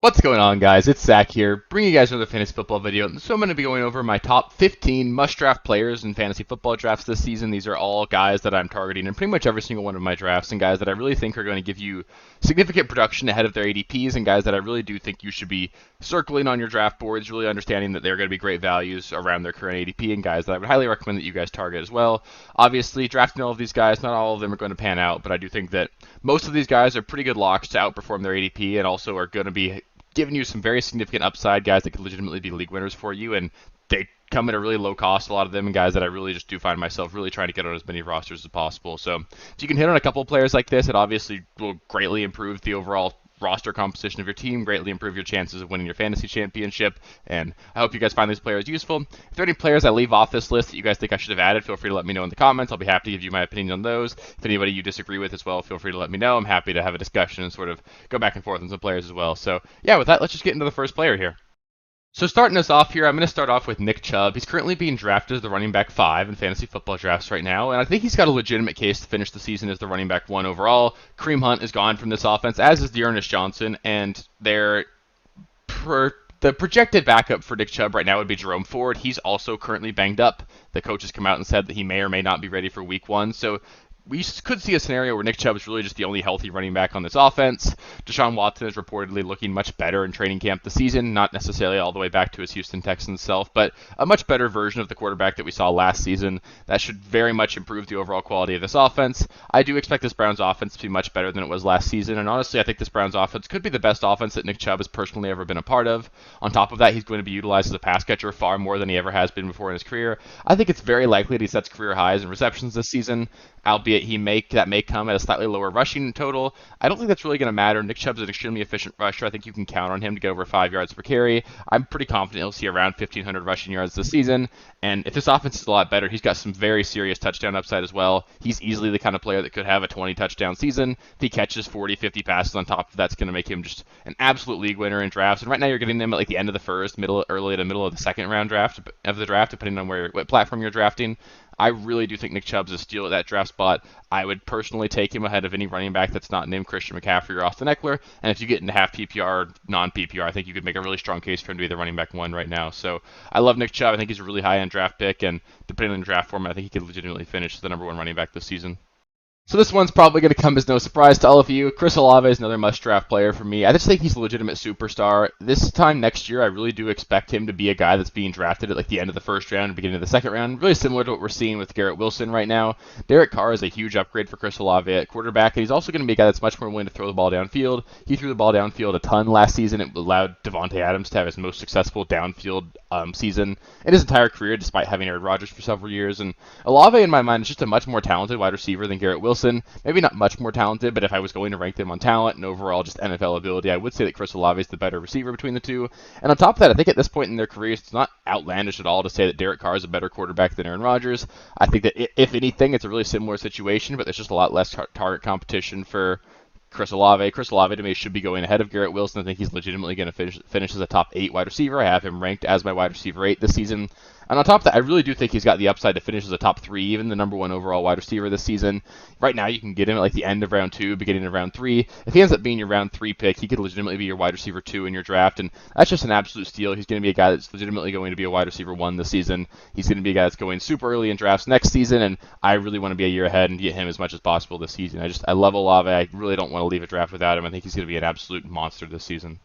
What's going on, guys? It's Zach here, bringing you guys another fantasy football video. So I'm going to be going over my top 15 must-draft players in fantasy football drafts this season. These are all guys that I'm targeting in pretty much every single one of my drafts, and guys that I really think are going to give you significant production ahead of their ADPs, and guys that I really do think you should be circling on your draft boards, really understanding that they're going to be great values around their current ADP, and guys that I would highly recommend that you guys target as well. Obviously, drafting all of these guys, not all of them are going to pan out, but I do think that most of these guys are pretty good locks to outperform their ADP, and also are going to be giving you some very significant upside, guys that could legitimately be league winners for you, and they come at a really low cost, a lot of them, and guys that I really just do find myself really trying to get on as many rosters as possible. So if you can hit on a couple of players like this, it obviously will greatly improve the overall roster composition of your team, greatly improve your chances of winning your fantasy championship, and I hope you guys find these players useful. If there are any players I leave off this list that you guys think I should have added, feel free to let me know in the comments. I'll be happy to give you my opinion on those. If anybody you disagree with as well, feel free to let me know. I'm happy to have a discussion and sort of go back and forth on some players as well. So yeah, with that, let's just get into the first player here. So starting us off here, I'm going to start off with Nick Chubb. He's currently being drafted as the running back 5 in fantasy football drafts right now, and I think he's got a legitimate case to finish the season as the running back 1 overall. Kareem Hunt is gone from this offense, as is Dearness Johnson, and the projected backup for Nick Chubb right now would be Jerome Ford. He's also currently banged up. The coach has come out and said that he may or may not be ready for week 1, so we could see a scenario where Nick Chubb is really just the only healthy running back on this offense. Deshaun Watson is reportedly looking much better in training camp this season, not necessarily all the way back to his Houston Texans self, but a much better version of the quarterback that we saw last season. That should very much improve the overall quality of this offense. I do expect this Browns offense to be much better than it was last season, and honestly, I think this Browns offense could be the best offense that Nick Chubb has personally ever been a part of. On top of that, he's going to be utilized as a pass catcher far more than he ever has been before in his career. I think it's very likely that he sets career highs in receptions this season, albeit that may come at a slightly lower rushing total. I don't think that's really going to matter. Nick Chubb's an extremely efficient rusher. I think you can count on him to get over 5 yards per carry. I'm pretty confident he'll see around 1,500 rushing yards this season. And if this offense is a lot better, he's got some very serious touchdown upside as well. He's easily the kind of player that could have a 20 touchdown season. If he catches 40, 50 passes on top of that's going to make him just an absolute league winner in drafts. And right now you're getting them at like the end of the first, early to middle of the second round of the draft, depending on what platform you're drafting. I really do think Nick Chubb's a steal at that draft spot. I would personally take him ahead of any running back that's not named Christian McCaffrey or Austin Eckler. And if you get into half PPR, non-PPR, I think you could make a really strong case for him to be the running back 1 right now. So I love Nick Chubb. I think he's a really high-end draft pick, and depending on the draft format, I think he could legitimately finish as the number 1 running back this season. So this one's probably going to come as no surprise to all of you. Chris Olave is another must-draft player for me. I just think he's a legitimate superstar. This time next year, I really do expect him to be a guy that's being drafted at like the end of the first round and beginning of the second round. Really similar to what we're seeing with Garrett Wilson right now. Derek Carr is a huge upgrade for Chris Olave at quarterback, and he's also going to be a guy that's much more willing to throw the ball downfield. He threw the ball downfield a ton last season. It allowed Devontae Adams to have his most successful downfield season in his entire career, despite having Aaron Rodgers for several years. And Olave, in my mind, is just a much more talented wide receiver than Garrett Wilson. Maybe not much more talented, but if I was going to rank them on talent and overall just NFL ability, I would say that Chris Olave is the better receiver between the two. And on top of that, I think at this point in their careers, it's not outlandish at all to say that Derek Carr is a better quarterback than Aaron Rodgers. I think that if anything, it's a really similar situation, but there's just a lot less target competition for Chris Olave. Chris Olave to me should be going ahead of Garrett Wilson. I think he's legitimately going to finish as a top 8 wide receiver. I have him ranked as my wide receiver 8 this season. And on top of that, I really do think he's got the upside to finish as a top 3, even the number 1 overall wide receiver this season. Right now, you can get him at like the end of round 2, beginning of round 3. If he ends up being your round 3 pick, he could legitimately be your wide receiver 2 in your draft, and that's just an absolute steal. He's going to be a guy that's legitimately going to be a wide receiver 1 this season. He's going to be a guy that's going super early in drafts next season, and I really want to be a year ahead and get him as much as possible this season. I love Olave. I really don't want to leave a draft without him. I think he's going to be an absolute monster this season.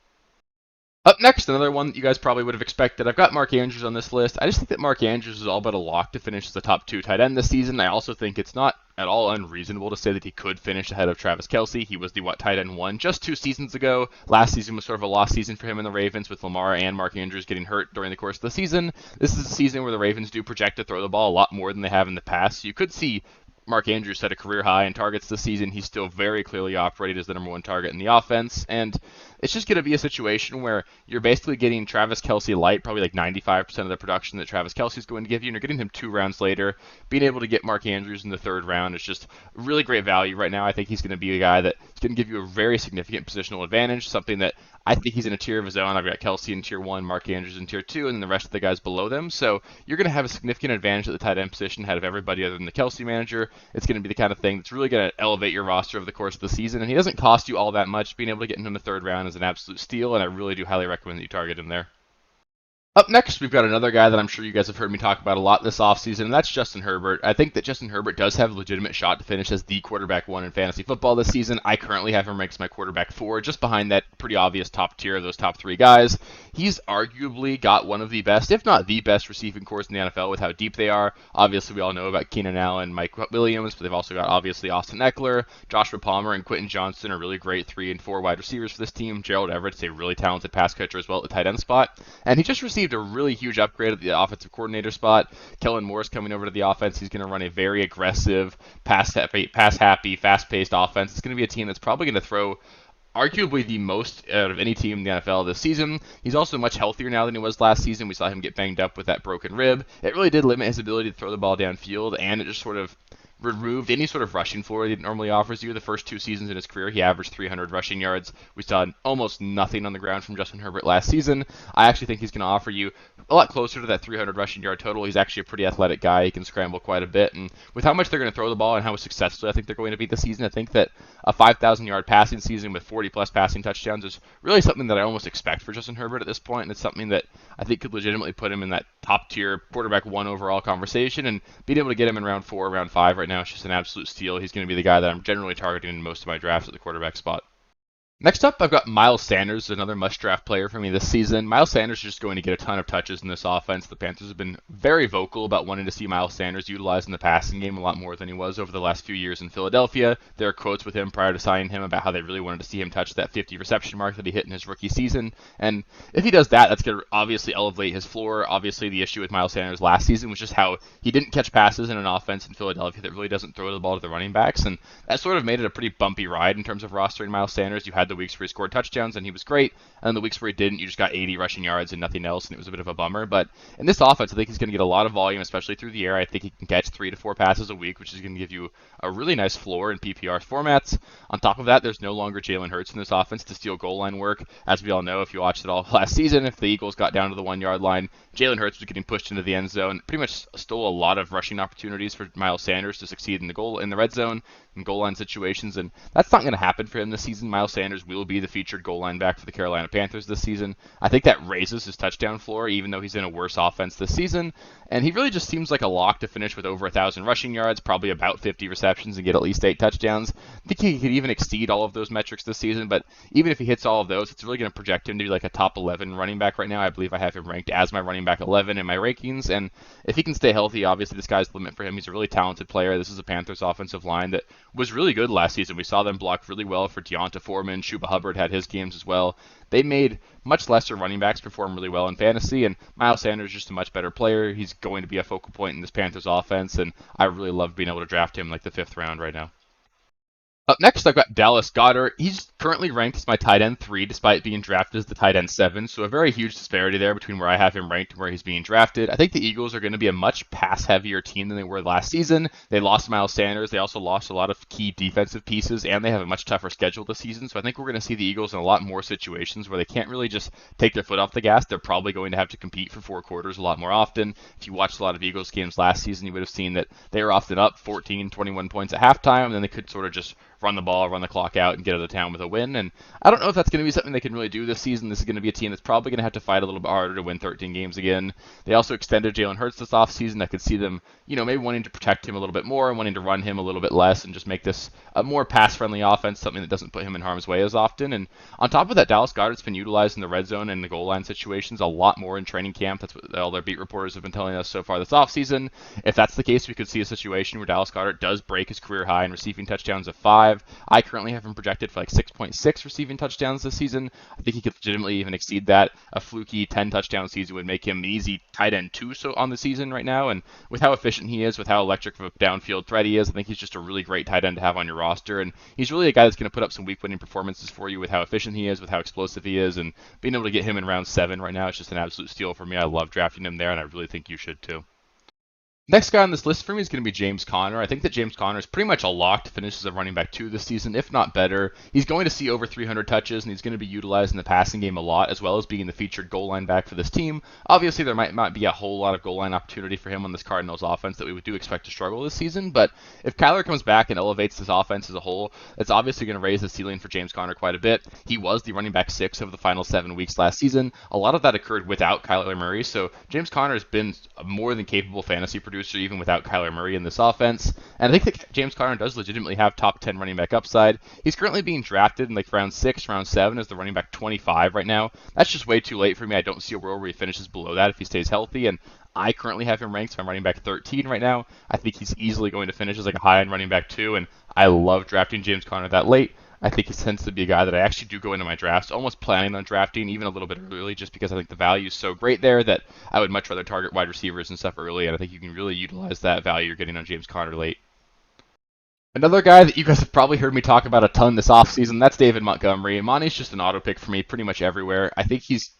Up next, another one that you guys probably would have expected. I've got Mark Andrews on this list. I just think that Mark Andrews is all but a lock to finish as the top 2 tight end this season. I also think it's not at all unreasonable to say that he could finish ahead of Travis Kelce. He was the tight end 1 just 2 seasons ago. Last season was sort of a lost season for him and the Ravens, with Lamar and Mark Andrews getting hurt during the course of the season. This is a season where the Ravens do project to throw the ball a lot more than they have in the past. So you could see Mark Andrews set a career high in targets this season. He's still very clearly operated as the number 1 target in the offense, and it's just going to be a situation where you're basically getting Travis Kelce light, probably like 95% of the production that Travis Kelce is going to give you, and you're getting him 2 rounds later. Being able to get Mark Andrews in the 3rd round is just really great value right now. I think he's going to be a guy that's going to give you a very significant positional advantage, something that I think he's in a tier of his own. I've got Kelce in tier 1, Mark Andrews in tier 2, and then the rest of the guys below them. So you're going to have a significant advantage at the tight end position ahead of everybody other than the Kelce manager. It's going to be the kind of thing that's really going to elevate your roster over the course of the season, and he doesn't cost you all that much. Being able to get him in the 3rd round is an absolute steal, and I really do highly recommend that you target him there. Up next, we've got another guy that I'm sure you guys have heard me talk about a lot this offseason, and that's Justin Herbert. I think that Justin Herbert does have a legitimate shot to finish as the quarterback 1 in fantasy football this season. I currently have him ranked as my quarterback 4, just behind that pretty obvious top tier of those top 3 guys. He's arguably got one of the best, if not the best, receiving corps in the NFL with how deep they are. Obviously, we all know about Keenan Allen, Mike Williams, but they've also got obviously Austin Eckler, Joshua Palmer, and Quentin Johnston are really great 3 and 4 wide receivers for this team. Gerald Everett's a really talented pass catcher as well at the tight end spot, and he just received a really huge upgrade at the offensive coordinator spot. Kellen Moore's coming over to the offense. He's going to run a very aggressive, pass-happy, fast-paced offense. It's going to be a team that's probably going to throw arguably the most out of any team in the NFL this season. He's also much healthier now than he was last season. We saw him get banged up with that broken rib. It really did limit his ability to throw the ball downfield, and it just sort of removed any sort of rushing floor that he normally offers you. The first 2 seasons in his career, he averaged 300 rushing yards. We saw almost nothing on the ground from Justin Herbert last season. I actually think he's going to offer you a lot closer to that 300 rushing yard total. He's actually a pretty athletic guy. He can scramble quite a bit, and with how much they're going to throw the ball and how successful I think they're going to be this season, I think that a 5,000-yard passing season with 40-plus passing touchdowns is really something that I almost expect for Justin Herbert at this point, and it's something that I think could legitimately put him in that top-tier quarterback 1 overall conversation, and being able to get him in round 4, round 5 right now is just an absolute steal. He's going to be the guy that I'm generally targeting in most of my drafts at the quarterback spot. Next up, I've got Miles Sanders, another must-draft player for me this season. Miles Sanders is just going to get a ton of touches in this offense. The Panthers have been very vocal about wanting to see Miles Sanders utilized in the passing game a lot more than he was over the last few years in Philadelphia. There are quotes with him prior to signing him about how they really wanted to see him touch that 50 reception mark that he hit in his rookie season. And if he does that, that's going to obviously elevate his floor. Obviously, the issue with Miles Sanders last season was just how he didn't catch passes in an offense in Philadelphia that really doesn't throw the ball to the running backs. And that sort of made it a pretty bumpy ride in terms of rostering Miles Sanders. You had the weeks where he scored touchdowns and he was great, and then the weeks where he didn't, you just got 80 rushing yards and nothing else, and it was a bit of a bummer. But in this offense, I think he's going to get a lot of volume, especially through the air. I think he can catch 3 to 4 passes a week, which is going to give you a really nice floor in PPR formats. On top of that, there's no longer Jalen Hurts in this offense to steal goal line work. As we all know, if you watched it all last season, if the Eagles got down to the 1-yard line, Jalen Hurts was getting pushed into the end zone, pretty much stole a lot of rushing opportunities for Miles Sanders to succeed in the red zone and goal line situations, and that's not going to happen for him this season. Miles Sanders will be the featured goal line back for the Carolina Panthers this season. I think that raises his touchdown floor, even though he's in a worse offense this season, and he really just seems like a lock to finish with over 1,000 rushing yards, probably about 50 receptions, and get at least 8 touchdowns. I think he could even exceed all of those metrics this season, but even if he hits all of those, it's really going to project him to be like a top 11 running back right now. I believe I have him ranked as my running back 11 in my rankings, and if he can stay healthy, obviously the sky's the limit for him. He's a really talented player. This is a Panthers offensive line that was really good last season. We saw them block really well for Deonta Foreman. CHUBB Hubbard had his games as well. They made much lesser running backs perform really well in fantasy, and Miles Sanders is just a much better player. He's going to be a focal point in this Panthers offense, and I really love being able to draft him like the 5th round right now. Up next, I've got Dallas Goedert. He's currently ranked as my tight end 3, despite being drafted as the tight end 7, so a very huge disparity there between where I have him ranked and where he's being drafted. I think the Eagles are going to be a much pass-heavier team than they were last season. They lost Miles Sanders. They also lost a lot of key defensive pieces, and they have a much tougher schedule this season, so I think we're going to see the Eagles in a lot more situations where they can't really just take their foot off the gas. They're probably going to have to compete for 4 quarters a lot more often. If you watched a lot of Eagles games last season, you would have seen that they were often up 14, 21 points at halftime, and then they could sort of just run the ball, run the clock out, and get out of town with a win. And I don't know if that's going to be something they can really do this season. This is going to be a team that's probably going to have to fight a little bit harder to win 13 games again. They also extended Jalen Hurts this offseason. I could see them, maybe wanting to protect him a little bit more and wanting to run him a little bit less and just make this a more pass-friendly offense, something that doesn't put him in harm's way as often. And on top of that, Dallas Goedert's been utilized in the red zone and the goal line situations a lot more in training camp. That's what all their beat reporters have been telling us so far this offseason. If that's the case, we could see a situation where Dallas Goedert does break his career high in receiving touchdowns of 5. I currently have him projected for like 6.6 receiving touchdowns this season. I think he could legitimately even exceed that. A fluky 10 touchdown season would make him an easy tight end 2 on the season right now. And with how efficient he is, with how electric of a downfield threat he is, I think he's just a really great tight end to have on your roster. And he's really a guy that's going to put up some week-winning performances for you with how efficient he is, with how explosive he is, and being able to get him in round 7 right now is just an absolute steal for me. I love drafting him there, and I really think you should too. Next guy on this list for me is going to be James Conner. I think that James Conner is pretty much a lock to finish as a running back 2 this season, if not better. He's going to see over 300 touches, and he's going to be utilized in the passing game a lot, as well as being the featured goal line back for this team. Obviously, there might not be a whole lot of goal line opportunity for him on this Cardinals offense that we do expect to struggle this season, but if Kyler comes back and elevates this offense as a whole, it's obviously going to raise the ceiling for James Conner quite a bit. He was the running back 6 of the final 7 weeks last season. A lot of that occurred without Kyler Murray, so James Conner has been a more than capable fantasy producer even without Kyler Murray in this offense. And I think that James Conner does legitimately have top 10 running back upside. He's currently being drafted in like round 6, round 7 as the running back 25 right now. That's just way too late for me. I don't see a world where he finishes below that if he stays healthy. And I currently have him ranked, so I'm running back 13 right now. I think he's easily going to finish as like a high-end running back 2, and I love drafting James Conner that late. I think he tends to be a guy that I actually do go into my drafts almost planning on drafting even a little bit early, just because I think the value is so great there that I would much rather target wide receivers and stuff early, and I think you can really utilize that value you're getting on James Conner late. Another guy that you guys have probably heard me talk about a ton this offseason, that's David Montgomery. Monty's just an auto pick for me pretty much everywhere. I think he's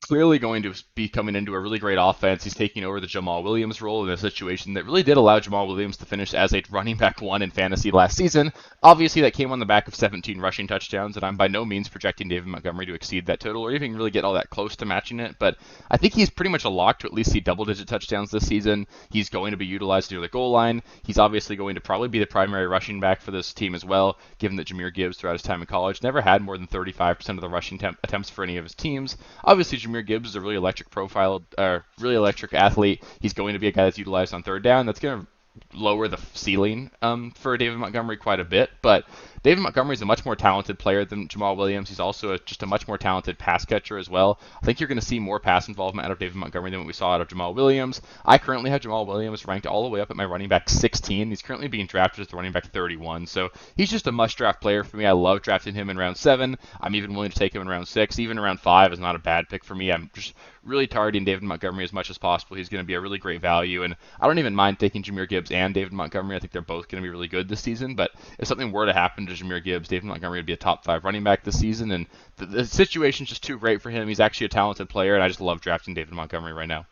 clearly going to be coming into a really great offense. He's taking over the Jamal Williams role in a situation that really did allow Jamal Williams to finish as a running back 1 in fantasy last season. Obviously, that came on the back of 17 rushing touchdowns, and I'm by no means projecting David Montgomery to exceed that total or even really get all that close to matching it, but I think he's pretty much a lock to at least see double-digit touchdowns this season. He's going to be utilized near the goal line. He's obviously going to probably be the primary rushing back for this team as well, given that Jahmyr Gibbs throughout his time in college never had more than 35% of the rushing attempts for any of his teams. Obviously, Jahmyr Gibbs is a really electric really electric athlete. He's going to be a guy that's utilized on third down. That's going to lower the ceiling for David Montgomery quite a bit, but David Montgomery is a much more talented player than Jamal Williams. He's also just a much more talented pass catcher as well. I think you're going to see more pass involvement out of David Montgomery than what we saw out of Jamal Williams. I currently have Jamal Williams ranked all the way up at my running back 16. He's currently being drafted as the running back 31, so he's just a must-draft player for me. I love drafting him in round 7. I'm even willing to take him in round 6. Even round 5 is not a bad pick for me. I'm just really targeting David Montgomery as much as possible. He's going to be a really great value, and I don't even mind taking Jahmyr Gibbs and David Montgomery. I think they're both going to be really good this season, but if something were to happen to Jahmyr Gibbs, David Montgomery would be a top 5 running back this season, and the situation's just too great for him. He's actually a talented player, and I just love drafting David Montgomery right now.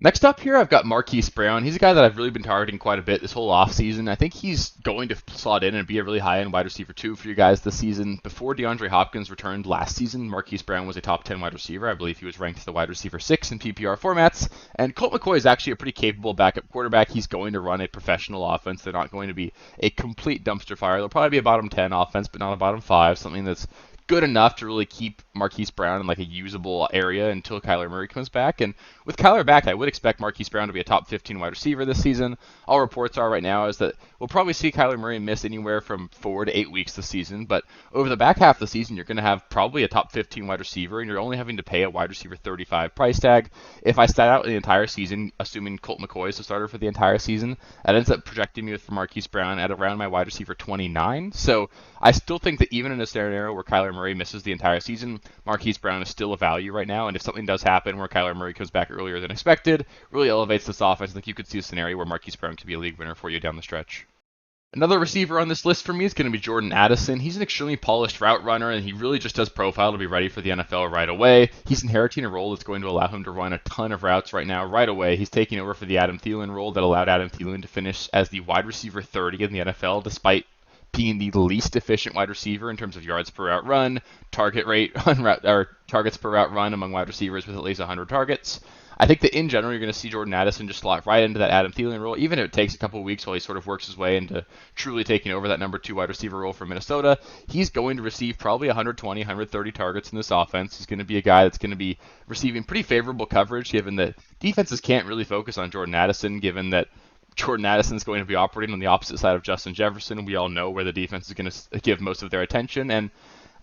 Next up here, I've got Marquise Brown. He's a guy that I've really been targeting quite a bit this whole offseason. I think he's going to slot in and be a really high-end wide receiver 2 for you guys this season. Before DeAndre Hopkins returned last season, Marquise Brown was a top 10 wide receiver. I believe he was ranked the wide receiver 6 in PPR formats. And Colt McCoy is actually a pretty capable backup quarterback. He's going to run a professional offense. They're not going to be a complete dumpster fire. They'll probably be a bottom 10 offense, but not a bottom 5, something that's good enough to really keep Marquise Brown in like a usable area until Kyler Murray comes back. And with Kyler back, I would expect Marquise Brown to be a top 15 wide receiver this season. All reports are right now is that we'll probably see Kyler Murray miss anywhere from 4 to 8 weeks this season, but over the back half of the season, you're going to have probably a top 15 wide receiver, and you're only having to pay a wide receiver 35 price tag. If I stat out the entire season, assuming Colt McCoy is the starter for the entire season, that ends up projecting me for Marquise Brown at around my wide receiver 29. So I still think that even in a scenario where Kyler Murray misses the entire season, Marquise Brown is still a value right now, and if something does happen where Kyler Murray comes back earlier than expected, really elevates this offense, I think you could see a scenario where Marquise Brown could be a league winner for you down the stretch. Another receiver on this list for me is going to be Jordan Addison. He's an extremely polished route runner, and he really just does profile to be ready for the NFL right away. He's inheriting a role that's going to allow him to run a ton of routes right now, right away. He's taking over for the Adam Thielen role that allowed Adam Thielen to finish as the wide receiver 30 in the NFL, despite being the least efficient wide receiver in terms of yards per route run, target rate on route, or targets per route run among wide receivers with at least 100 targets. I think that in general, you're going to see Jordan Addison just slot right into that Adam Thielen role, even if it takes a couple of weeks while he sort of works his way into truly taking over that number 2 wide receiver role for Minnesota. He's going to receive probably 120, 130 targets in this offense. He's going to be a guy that's going to be receiving pretty favorable coverage, given that defenses can't really focus on Jordan Addison, given that Jordan Addison is going to be operating on the opposite side of Justin Jefferson. We all know where the defense is going to give most of their attention. And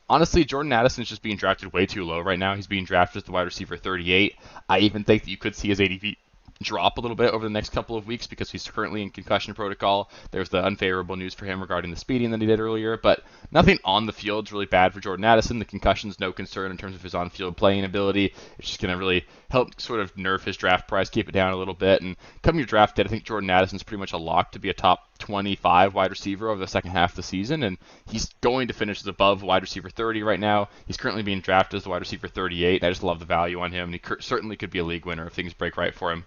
honestly, Jordan Addison is just being drafted way too low right now. He's being drafted as the wide receiver 38. I even think that you could see his ADP drop a little bit over the next couple of weeks because he's currently in concussion protocol. There's the unfavorable news for him regarding the speeding that he did earlier, but nothing on the field is really bad for Jordan Addison. The concussion's no concern in terms of his on-field playing ability. It's just going to really help sort of nerf his draft price, keep it down a little bit. And come your draft day, I think Jordan Addison's pretty much a lock to be a top 25 wide receiver over the second half of the season, and he's going to finish as above wide receiver 30 right now. He's currently being drafted as the wide receiver 38, and I just love the value on him, and he certainly could be a league winner if things break right for him.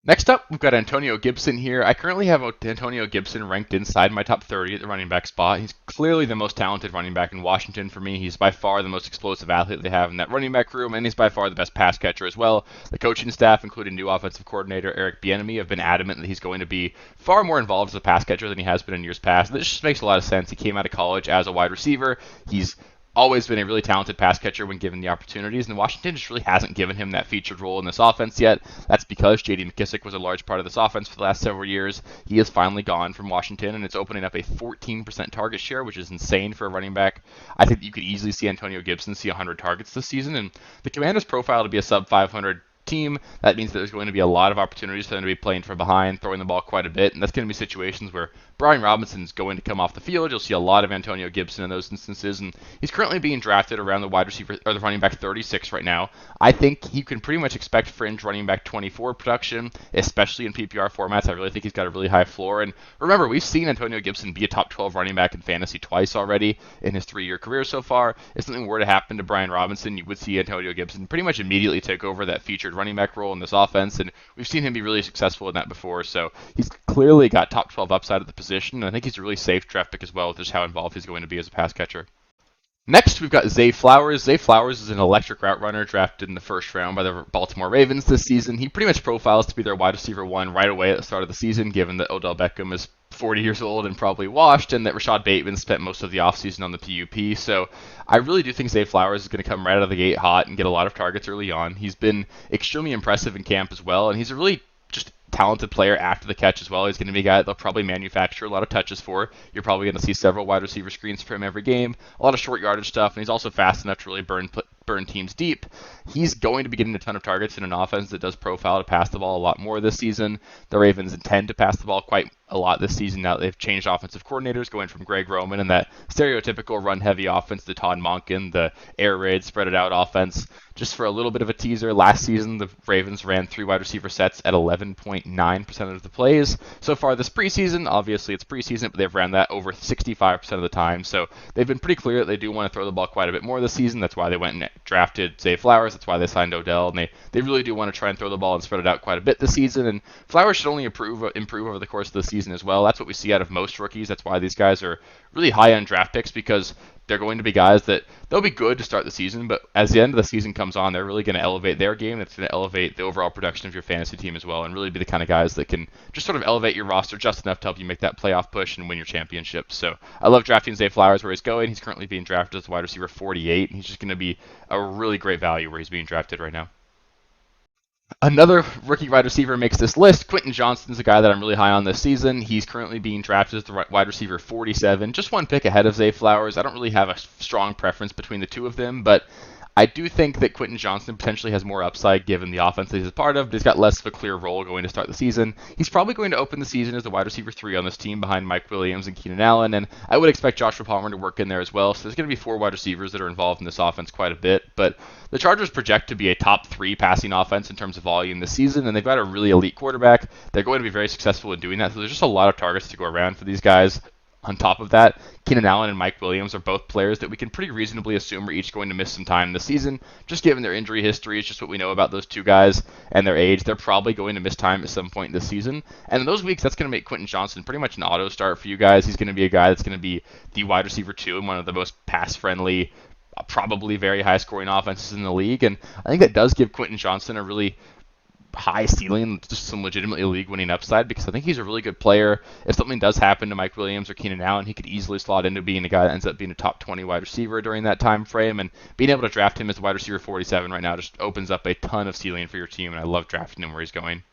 Next up, we've got Antonio Gibson here. I currently have Antonio Gibson ranked inside my top 30 at the running back spot. He's clearly the most talented running back in Washington for me. He's by far the most explosive athlete they have in that running back room, and he's by far the best pass catcher as well. The coaching staff, including new offensive coordinator Eric Bieniemy, have been adamant that he's going to be far more involved as a pass catcher than he has been in years past. This just makes a lot of sense. He came out of college as a wide receiver. He's always been a really talented pass catcher when given the opportunities, and Washington just really hasn't given him that featured role in this offense yet. That's because J.D. McKissic was a large part of this offense for the last several years. He is finally gone from Washington, and it's opening up a 14% target share, which is insane for a running back. I think that you could easily see Antonio Gibson see 100 targets this season, and the Commanders' profile to be a sub-500 team. That means that there's going to be a lot of opportunities for them to be playing from behind, throwing the ball quite a bit, and that's going to be situations where Brian Robinson's going to come off the field. You'll see a lot of Antonio Gibson in those instances, and he's currently being drafted around the wide receiver or the running back 36 right now. I think he can pretty much expect fringe running back 24 production, especially in PPR formats. I really think he's got a really high floor, and remember, we've seen Antonio Gibson be a top 12 running back in fantasy twice already in his 3-year career so far. If something were to happen to Brian Robinson, you would see Antonio Gibson pretty much immediately take over that featured running back role in this offense, and we've seen him be really successful in that before, so he's clearly got top 12 upside at the position, and I think he's a really safe draft pick as well with just how involved he's going to be as a pass catcher. Next, we've got Zay Flowers. Zay Flowers is an electric route runner drafted in the first round by the Baltimore Ravens this season. He pretty much profiles to be their wide receiver 1 right away at the start of the season, given that Odell Beckham is 40 years old and probably washed, and that Rashad Bateman spent most of the offseason on the PUP. So I really do think Zay Flowers is going to come right out of the gate hot and get a lot of targets early on. He's been extremely impressive in camp as well, and he's a really just talented player after the catch as well. He's going to be a guy that they'll probably manufacture a lot of touches for. You're probably going to see several wide receiver screens for him every game, a lot of short yardage stuff, and he's also fast enough to really burn teams deep. He's going to be getting a ton of targets in an offense that does profile to pass the ball a lot more this season. The Ravens intend to pass the ball quite a lot this season now that they've changed offensive coordinators, going from Greg Roman and that stereotypical run-heavy offense to Todd Monken, the air raid, spread-it-out offense. Just for a little bit of a teaser, last season the Ravens ran 3 wide receiver sets at 11.9% of the plays. So far this preseason, obviously it's preseason, but they've ran that over 65% of the time. So they've been pretty clear that they do want to throw the ball quite a bit more this season. That's why they went and drafted Zay Flowers. That's why they signed Odell, and they really do want to try and throw the ball and spread it out quite a bit this season. And Flowers should only improve over the course of the season as well. That's what we see out of most rookies. That's why these guys are really high on draft picks, because they're going to be guys that they'll be good to start the season, but as the end of the season comes on, they're really going to elevate their game. That's going to elevate the overall production of your fantasy team as well, and really be the kind of guys that can just sort of elevate your roster just enough to help you make that playoff push and win your championship. So I love drafting Zay Flowers where he's going. He's currently being drafted as wide receiver 48, and he's just going to be a really great value where he's being drafted right now. Another rookie wide receiver makes this list. Quentin Johnston's a guy that I'm really high on this season. He's currently being drafted as the wide receiver 47, just one pick ahead of Zay Flowers. I don't really have a strong preference between the two of them, but I do think that Quentin Johnston potentially has more upside given the offense that he's a part of, but he's got less of a clear role going to start the season. He's probably going to open the season as the wide receiver 3 on this team behind Mike Williams and Keenan Allen, and I would expect Joshua Palmer to work in there as well. So there's going to be 4 wide receivers that are involved in this offense quite a bit, but the Chargers project to be a top 3 passing offense in terms of volume this season, and they've got a really elite quarterback. They're going to be very successful in doing that, so there's just a lot of targets to go around for these guys. On top of that, Keenan Allen and Mike Williams are both players that we can pretty reasonably assume are each going to miss some time this season. Just given their injury history, it's just what we know about those two guys and their age. They're probably going to miss time at some point this season. And in those weeks, that's going to make Quentin Johnston pretty much an auto start for you guys. He's going to be a guy that's going to be the wide receiver 2 and one of the most pass-friendly, probably very high-scoring offenses in the league. And I think that does give Quentin Johnston a really high ceiling, just some legitimately league-winning upside, because I think he's a really good player. If something does happen to Mike Williams or Keenan Allen, he could easily slot into being a guy that ends up being a top 20 wide receiver during that time frame, and being able to draft him as wide receiver 47 right now just opens up a ton of ceiling for your team, and I love drafting him where he's going.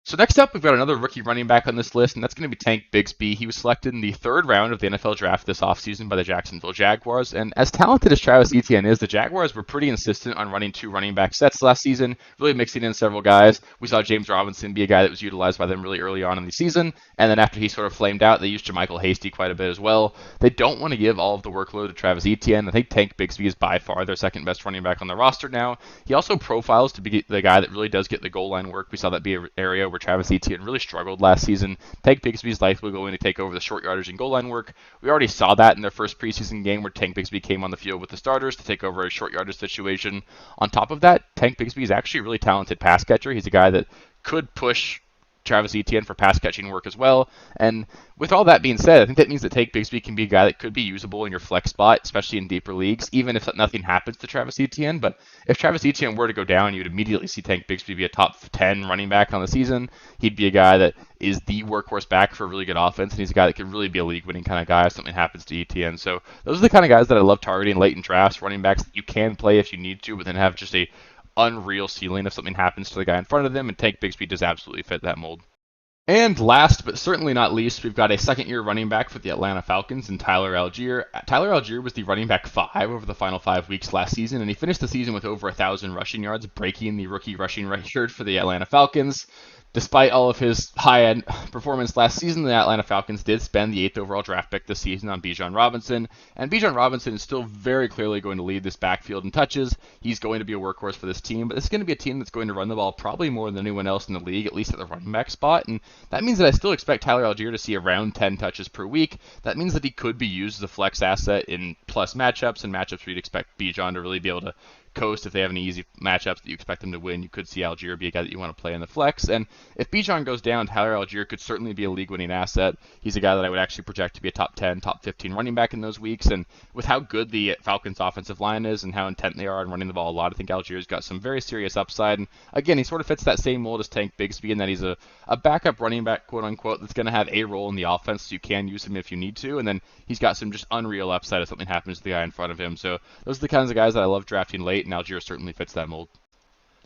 So next up, we've got another rookie running back on this list, and that's going to be Tank Bigsby. He was selected in the 3rd round of the NFL draft this offseason by the Jacksonville Jaguars, and as talented as Travis Etienne is, the Jaguars were pretty insistent on running 2 running back sets last season, really mixing in several guys. We saw James Robinson be a guy that was utilized by them really early on in the season, and then after he sort of flamed out, they used JaMycal Hasty quite a bit as well. They don't want to give all of the workload to Travis Etienne. I think Tank Bigsby is by far their 2nd best running back on the roster now. He also profiles to be the guy that really does get the goal line work. We saw that be an area where Travis Etienne really struggled last season. Tank Bigsby is likely going to take over the short yardage and goal line work. We already saw that in their first preseason game where Tank Bigsby came on the field with the starters to take over a short yardage situation. On top of that, Tank Bigsby is actually a really talented pass catcher. He's a guy that could push Travis Etienne for pass catching work as well. And with all that being said, I think that means that Tank Bigsby can be a guy that could be usable in your flex spot, especially in deeper leagues, even if nothing happens to Travis Etienne. But if Travis Etienne were to go down, you'd immediately see Tank Bigsby be a top 10 running back on the season. He'd be a guy that is the workhorse back for a really good offense, and he's a guy that could really be a league-winning kind of guy if something happens to Etienne. So those are the kind of guys that I love targeting late in drafts, running backs that you can play if you need to, but then have just a unreal ceiling if something happens to the guy in front of them, and Tank Bigsby does absolutely fit that mold. And last, but certainly not least, we've got a second-year running back for the Atlanta Falcons in Tyler Algier. Tyler Algier was the running back 5 over the final 5 weeks last season, and he finished the season with over 1,000 rushing yards, breaking the rookie rushing record for the Atlanta Falcons. Despite all of his high-end performance last season, the Atlanta Falcons did spend the 8th overall draft pick this season on Bijan Robinson, and Bijan Robinson is still very clearly going to lead this backfield in touches. He's going to be a workhorse for this team, but this is going to be a team that's going to run the ball probably more than anyone else in the league, at least at the running back spot, and that means that I still expect Tyler Algier to see around 10 touches per week. That means that he could be used as a flex asset in plus matchups, and matchups where you'd expect Bijan to really be able to coast if they have any easy matchups that you expect them to win. You could see Algier be a guy that you want to play in the flex. And if Bijan goes down, Tyler Algier could certainly be a league-winning asset. He's a guy that I would actually project to be a top 10, top 15 running back in those weeks. And with how good the Falcons' offensive line is and how intent they are on running the ball a lot, I think Algier's got some very serious upside. And again, he sort of fits that same mold as Tank Bigsby in that he's a backup running back, quote-unquote, that's going to have a role in the offense, so you can use him if you need to. And then he's got some just unreal upside if something happens to the guy in front of him. So those are the kinds of guys that I love drafting late, and Algier certainly fits that mold.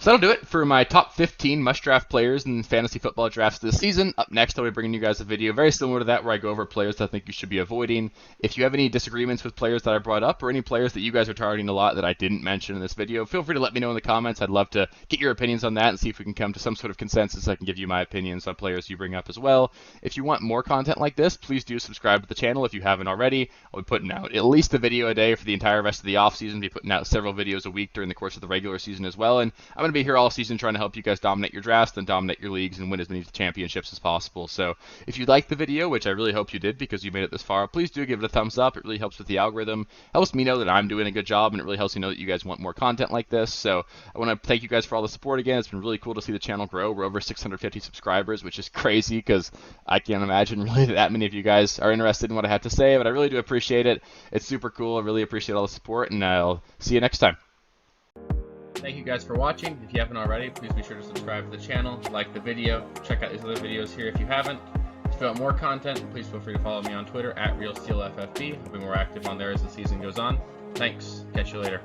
So that'll do it for my top 15 must-draft players in fantasy football drafts this season. Up next, I'll be bringing you guys a video very similar to that where I go over players that I think you should be avoiding. If you have any disagreements with players that I brought up or any players that you guys are targeting a lot that I didn't mention in this video, feel free to let me know in the comments. I'd love to get your opinions on that and see if we can come to some sort of consensus. I can give you my opinions on players you bring up as well. If you want more content like this, please do subscribe to the channel if you haven't already. I'll be putting out at least a video a day for the entire rest of the offseason. I'll be putting out several videos a week during the course of the regular season as well. And I'm going to be here all season trying to help you guys dominate your drafts and dominate your leagues and win as many championships as possible. So if you liked the video, which I really hope you did because you made it this far, please do give it a thumbs up. It really helps with the algorithm, helps me know that I'm doing a good job, and it really helps me know that you guys want more content like this. So I want to thank you guys for all the support again. It's been really cool to see the channel grow. We're over 650 subscribers, which is crazy because I can't imagine really that many of you guys are interested in what I have to say, but I really do appreciate it. It's super cool. I really appreciate all the support, and I'll see you next time. Thank you guys for watching. If you haven't already, please be sure to subscribe to the channel, like the video, check out these other videos here if you haven't. If you want more content, please feel free to follow me on Twitter at RealSteelFFB. I'll be more active on there as the season goes on. Thanks. Catch you later.